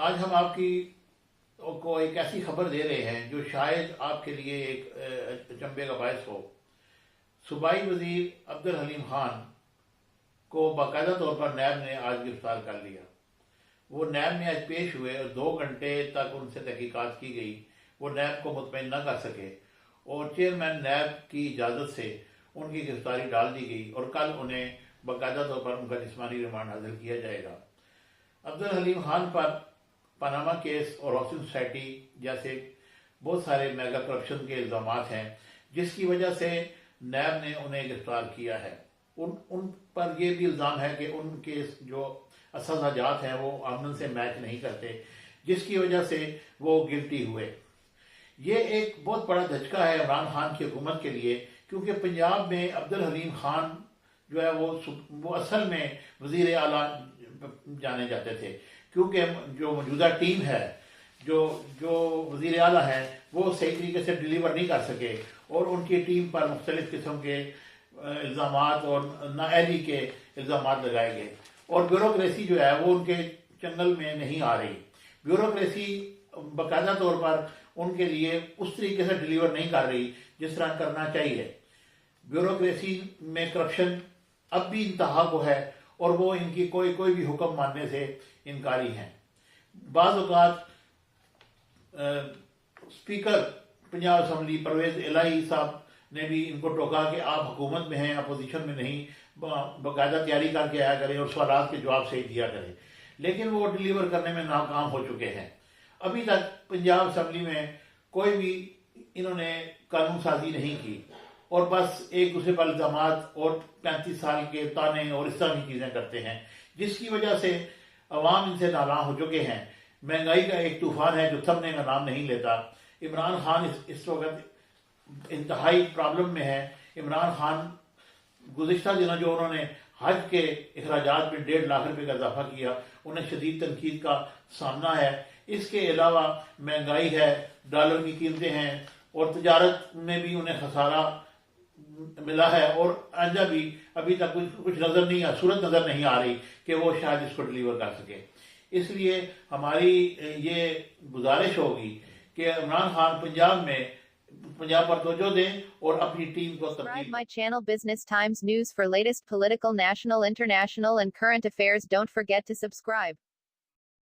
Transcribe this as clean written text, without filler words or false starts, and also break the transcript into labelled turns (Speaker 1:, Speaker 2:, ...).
Speaker 1: آج ہم آپ کی کو ایک ایسی خبر دے رہے ہیں جو شاید آپ کے لیے ایک اچنبے کا باعث ہو۔ صوبائی وزیر عبدالحلیم خان کو باقاعدہ طور پر نیب نے آج گرفتار کر لیا۔ وہ نیب میں آج پیش ہوئے اور 2 گھنٹے تک ان سے تحقیقات کی گئی۔ وہ نیب کو مطمئن نہ کر سکے اور چیئرمین نیب کی اجازت سے ان کی گرفتاری ڈال دی گئی اور کل انہیں باقاعدہ طور پر ان کا جسمانی ریمانڈ حاصل کیا جائے گا۔ عبدالحلیم خان پر پاناما کیس اور ہاؤسنگ سوسائٹی جیسے بہت سارے میگا کرپشن کے الزامات ہیں، جس کی وجہ سے نیب نے انہیں گرفتار کیا ہے۔ ان پر یہ بھی الزام ہے کہ ان کے جو اساتذہ جات ہیں وہ آمدن سے میچ نہیں کرتے، جس کی وجہ سے وہ گلٹی ہوئے۔ یہ ایک بہت بڑا دھچکا ہے عمران خان کی حکومت کے لیے، کیونکہ پنجاب میں عبدالحلیم خان جو ہے وہ اصل میں وزیر اعلیٰ جانے جاتے تھے، کیونکہ جو موجودہ ٹیم ہے جو وزیر اعلیٰ ہیں وہ صحیح طریقے سے ڈیلیور نہیں کر سکے اور ان کی ٹیم پر مختلف قسم کے الزامات اور نااہلی کے الزامات لگائے گئے، اور بیوروکریسی جو ہے وہ ان کے چنگل میں نہیں آ رہی۔ بیوروکریسی باقاعدہ طور پر ان کے لیے اس طریقے سے ڈیلیور نہیں کر رہی جس طرح کرنا چاہیے۔ بیوروکریسی میں کرپشن اب بھی انتہا کو ہے اور وہ ان کی کوئی بھی حکم ماننے سے انکاری ہیں۔ بعض اوقات اسپیکر پنجاب اسمبلی پرویز الہی صاحب نے بھی ان کو ٹوکا کہ آپ حکومت میں ہیں، اپوزیشن میں نہیں، باقاعدہ تیاری کر کے آیا کریں اور سوالات کے جواب صحیح دیا کریں، لیکن وہ ڈیلیور کرنے میں ناکام ہو چکے ہیں۔ ابھی تک پنجاب اسمبلی میں کوئی بھی انہوں نے قانون سازی نہیں کی اور بس ایک دوسرے پر الزامات اور 35 سال کے تانے اور اس طرح کی چیزیں کرتے ہیں، جس کی وجہ سے عوام ان سے ناراض ہو چکے ہیں۔ مہنگائی کا ایک طوفان ہے جو تھمنے کا نام نہیں لیتا۔ عمران خان اس وقت انتہائی پرابلم میں ہے۔ عمران خان گزشتہ دنوں جو انہوں نے حج کے اخراجات میں 1.5 لاکھ روپے کا اضافہ کیا، انہیں شدید تنقید کا سامنا ہے۔ اس کے علاوہ مہنگائی ہے، ڈالر کی قیمتیں ہیں اور تجارت میں بھی انہیں خسارہ ملا ہے، اور آئندہ بھی ابھی تک کچھ نظر نہیں صورت نظر نہیں آ رہی کہ وہ شاید اس کو ڈیلیور کر سکے۔ اس لیے ہماری یہ گزارش ہوگی کہ عمران خان پنجاب پر توجہ دیں اور اپنی ٹیم کو
Speaker 2: Subscribe my channel Business Times News for latest political, national, international and current affairs. Don't forget to subscribe.